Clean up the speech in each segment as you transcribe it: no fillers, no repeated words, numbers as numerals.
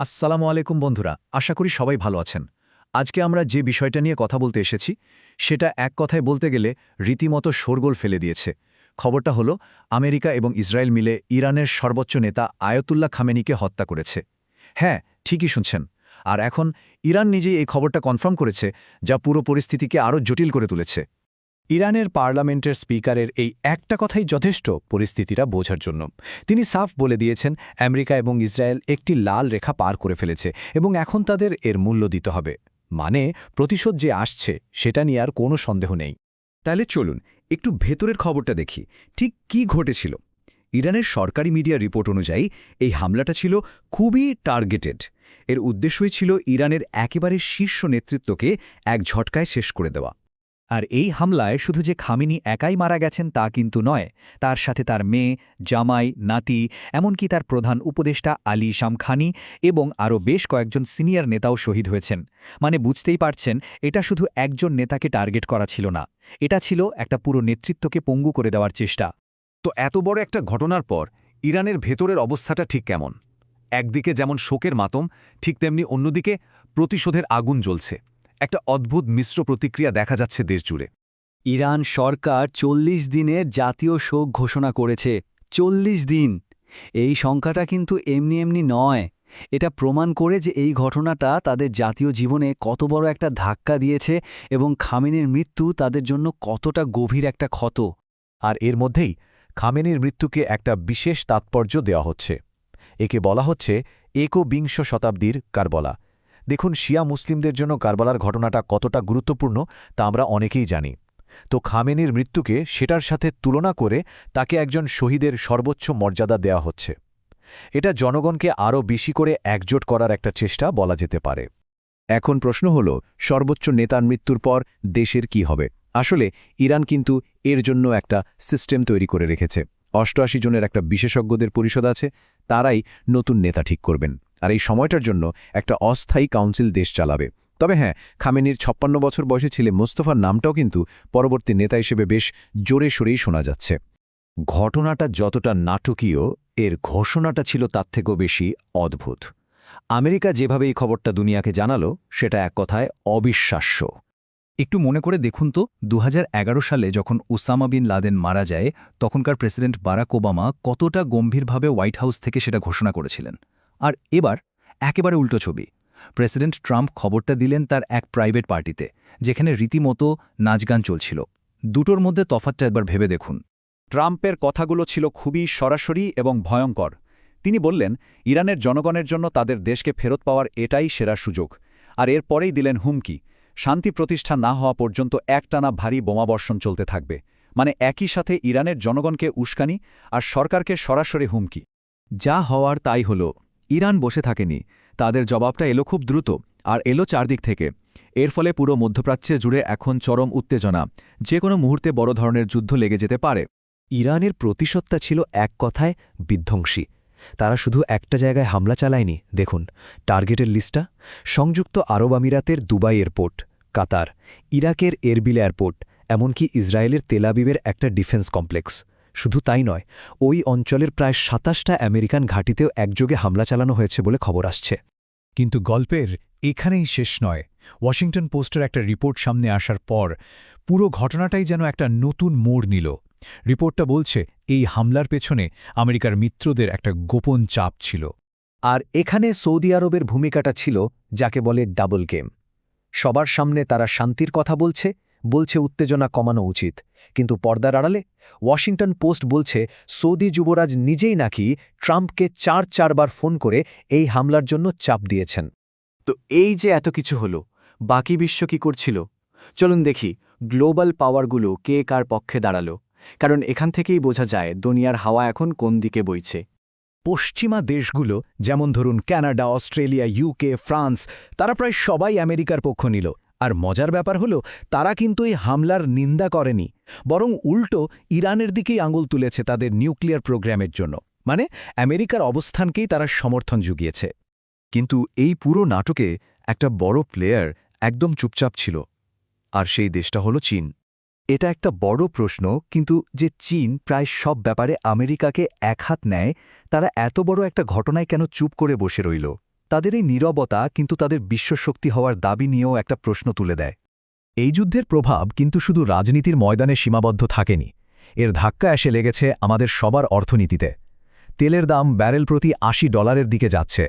আসসালামু আলাইকুম বন্ধুরা, আশা করি সবাই ভালো আছেন। আজকে আমরা যে বিষয়টা নিয়ে কথা বলতে এসেছি সেটা এক কথায় বলতে গেলে রীতিমতো শোরগোল ফেলে দিয়েছে। খবরটা হলো আমেরিকা এবং ইসরায়েল মিলে ইরানের সর্বোচ্চ নেতা আয়াতুল্লাহ খামেনিকে হত্যা করেছে। হ্যাঁ, ঠিকই শুনছেন। আর এখন ইরান নিজেই এই খবরটা কনফার্ম করেছে, যা পুরো পরিস্থিতিকে আরও জটিল করে তুলেছে। ইরানের পার্লামেন্টের স্পিকারের এই একটা কথাই যথেষ্ট পরিস্থিতিটা বোঝার জন্য। তিনি সাফ বলে দিয়েছেন আমেরিকা এবং ইসরায়েল একটি লাল রেখা পার করে ফেলেছে এবং এখন তাদের এর মূল্য দিতে হবে। মানে প্রতিশোধ যে আসছে সেটা নিয়ে আর কোনো সন্দেহ নেই। তাহলে চলুন একটু ভেতরের খবরটা দেখি ঠিক কি ঘটেছিল। ইরানের সরকারি মিডিয়া রিপোর্ট অনুযায়ী এই হামলাটা ছিল খুবই টার্গেটেড। এর উদ্দেশ্যই ছিল ইরানের একেবারে শীর্ষ নেতৃত্বকে এক ঝটকায় শেষ করে দেওয়া। আর এই হামলায় শুধু যে খামেনি একাই মারা গেছেন তা কিন্তু নয়, তার সাথে তার মেয়ে, জামাই, নাতি, এমনকি তার প্রধান উপদেষ্টা আলী শামখানি এবং আরও বেশ কয়েকজন সিনিয়র নেতাও শহীদ হয়েছেন। মানে বুঝতেই পারছেন, এটা শুধু একজন নেতাকে টার্গেট করা ছিল না, এটা ছিল একটা পুরো নেতৃত্বকে পঙ্গু করে দেওয়ার চেষ্টা। তো এত বড় একটা ঘটনার পর ইরানের ভেতরের অবস্থাটা ঠিক কেমন? একদিকে যেমন শোকের মাতম, ঠিক তেমনি অন্যদিকে প্রতিশোধের আগুন জ্বলছে। একটা অদ্ভুত মিশ্র প্রতিক্রিয়া দেখা যাচ্ছে দেশজুড়ে। ইরান সরকার ৪০ দিনের জাতীয় শোক ঘোষণা করেছে। ৪০ দিন! এই সংখ্যাটা কিন্তু এমনি এমনি নয়। এটা প্রমাণ করে যে এই ঘটনাটা তাদের জাতীয় জীবনে কত বড় একটা ধাক্কা দিয়েছে এবং খামেনির মৃত্যু তাদের জন্য কতটা গভীর একটা ক্ষত। আর এর মধ্যেই খামেনির মৃত্যুকে একটা বিশেষ তাৎপর্য দেওয়া হচ্ছে। একে বলা হচ্ছে একবিংশ শতাব্দীর কারবালা। দেখুন, শিয়া মুসলিমদের জন্য কারবালার ঘটনাটা কতটা গুরুত্বপূর্ণ তা আমরা অনেকেই জানি। তো খামেনির মৃত্যুকে সেটার সাথে তুলনা করে তাকে একজন শহীদের সর্বোচ্চ মর্যাদা দেওয়া হচ্ছে। এটা জনগণকে আরও বেশি করে একজোট করার একটা চেষ্টা বলা যেতে পারে। এখন প্রশ্ন হল, সর্বোচ্চ নেতার মৃত্যুর পর দেশের কি হবে? আসলে ইরান কিন্তু এর জন্য একটা সিস্টেম তৈরি করে রেখেছে। ৮৮ জনের একটা বিশেষজ্ঞদের পরিষদ আছে, তারাই নতুন নেতা ঠিক করবেন। আর এই সময়টার জন্য একটা অস্থায়ী কাউন্সিল দেশ চালাবে। তবে হ্যাঁ, খামেনির ৫৬ বছর বয়সী ছেলে মোস্তফার নামটাও কিন্তু পরবর্তী নেতা হিসেবে বেশ জোরে সোরেই শোনা যাচ্ছে। ঘটনাটা যতটা নাটকীয়, এর ঘোষণাটা ছিল তার থেকেও বেশি অদ্ভুত। আমেরিকা যেভাবে এই খবরটা দুনিয়াকে জানালো, সেটা এক কথায় অবিশ্বাস্য। একটু মনে করে দেখুন তো, ২০১১ সালে যখন ওসামা বিন লাদেন মারা যায়, তখনকার প্রেসিডেন্ট বারাক ওবামা কতটা গম্ভীরভাবে হোয়াইট হাউস থেকে সেটা ঘোষণা করেছিলেন। আর এবার একেবারে উল্টো ছবি। প্রেসিডেন্ট ট্রাম্প খবরটা দিলেন তার এক প্রাইভেট পার্টিতে, যেখানে রীতিমতো নাচগান চলছিল। দুটোর মধ্যে তফাৎটা একবার ভেবে দেখুন। ট্রাম্পের কথাগুলো ছিল খুবই সরাসরি এবং ভয়ঙ্কর। তিনি বললেন, ইরানের জনগণের জন্য তাদের দেশকে ফেরত পাওয়ার এটাই সেরা সুযোগ। আর এরপরেই দিলেন হুমকি, শান্তি প্রতিষ্ঠা না হওয়া পর্যন্ত একটানা ভারী বোমাবর্ষণ চলতে থাকবে। মানে একই সাথে ইরানের জনগণকে উস্কানি আর সরকারকে সরাসরি হুমকি। যা হওয়ার তাই হলো। ইরান বসে থাকেনি, তাদের জবাবটা এলো খুব দ্রুত, আর এলো চারদিক থেকে। এর ফলে পুরো মধ্যপ্রাচ্যে জুড়ে এখন চরম উত্তেজনা। যে কোনো মুহূর্তে বড় ধরনের যুদ্ধ লেগে যেতে পারে। ইরানের প্রতিশোধটা ছিল এক কথায় বিধ্বংসী। তারা শুধু একটা জায়গায় হামলা চালায়নি, দেখুন টার্গেটের লিস্টটা। সংযুক্ত আরব আমিরাতের দুবাই এয়ারপোর্ট, কাতার, ইরাকের এরবিল এয়ারপোর্ট, এমনকি ইসরায়েলের তেলাবিবের একটা ডিফেন্স কমপ্লেক্স। শুধু তাই নয়, ওই অঞ্চলের প্রায় ২৭টা আমেরিকান ঘাঁটিতেও একযোগে হামলা চালানো হয়েছে বলে খবর আসছে। কিন্তু গল্পের এখানেই শেষ নয়। ওয়াশিংটন পোস্টের একটা রিপোর্ট সামনে আসার পর পুরো ঘটনাটাই যেন একটা নতুন মোড় নিল। রিপোর্টটা বলছে এই হামলার পেছনে আমেরিকার মিত্রদের একটা গোপন চাপ ছিল। আর এখানে সৌদি আরবের ভূমিকাটা ছিল যাকে বলে ডাবল গেম। সবার সামনে তারা শান্তির কথা বলছে, উত্তেজনা কমানো উচিত, কিন্তু পর্দার আড়ালে ওয়াশিংটন পোস্ট বলছে সৌদি যুবরাজ নিজেই নাকি ট্রাম্পকে ৪বার ফোন করে এই হামলার জন্য চাপ দিয়েছেন। তো এই যে এত কিছু হলো, বাকি বিশ্ব কি করছিল? চলুন দেখি গ্লোবাল পাওয়ারগুলো কে কার পক্ষে দাঁড়ালো। কারণ এখান থেকেই বোঝা যায় দুনিয়ার হাওয়া এখন কোন দিকে বইছে। পশ্চিমা দেশগুলো, যেমন ধরুন কানাডা, অস্ট্রেলিয়া, ইউকে, ফ্রান্স, তারা প্রায় সবাই আমেরিকার পক্ষ নিল। আর মজার ব্যাপার হলো, তারা কিন্তু এই হামলার নিন্দা করেনি, বরং উল্টো ইরানের দিকেই আঙুল তুলেছে তাদের নিউক্লিয়ার প্রোগ্রামের জন্য। মানে আমেরিকার অবস্থানকেই তারা সমর্থন জুগিয়েছে। কিন্তু এই পুরো নাটকে একটা বড় প্লেয়ার একদম চুপচাপ ছিল, আর সেই দেশটা হলো চীন। এটা একটা বড় প্রশ্ন, কিন্তু যে চীন প্রায় সব ব্যাপারে আমেরিকাকে একহাত নেয়, তারা এত বড় একটা ঘটনায় কেন চুপ করে বসে রইল? তাদের এই নীরবতা কিন্তু তাদের বিশ্বশক্তি হওয়ার দাবি নিয়েও একটা প্রশ্ন তুলে দেয়। এই যুদ্ধের প্রভাব কিন্তু শুধু রাজনীতির ময়দানে সীমাবদ্ধ থাকেনি, এর ধাক্কা এসে লেগেছে আমাদের সবার অর্থনীতিতে। তেলের দাম ব্যারেল প্রতি $80 দিকে যাচ্ছে,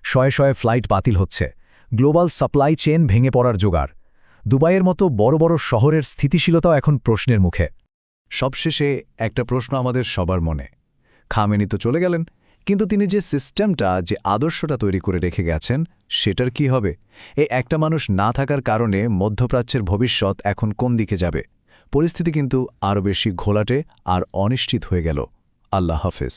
শয়ে শয়ে ফ্লাইট বাতিল হচ্ছে, গ্লোবাল সাপ্লাই চেইন ভেঙে পড়ার জোগাড়। দুবাইয়ের মতো বড় বড় শহরের স্থিতিশীলতাও এখন প্রশ্নের মুখে। সবশেষে একটা প্রশ্ন আমাদের সবার মনে। খামেনি তো চলে গেলেন, কিন্তু তিনি যে সিস্টেমটা, যে আদর্শটা তৈরি করে রেখে গেছেন, সেটার কি হবে? এই একটা মানুষ না থাকার কারণে মধ্যপ্রাচ্যের ভবিষ্যৎ এখন কোন দিকে যাবে? পরিস্থিতি কিন্তু আরও বেশি ঘোলাটে আর অনিশ্চিত হয়ে গেল। আল্লাহ হাফেজ।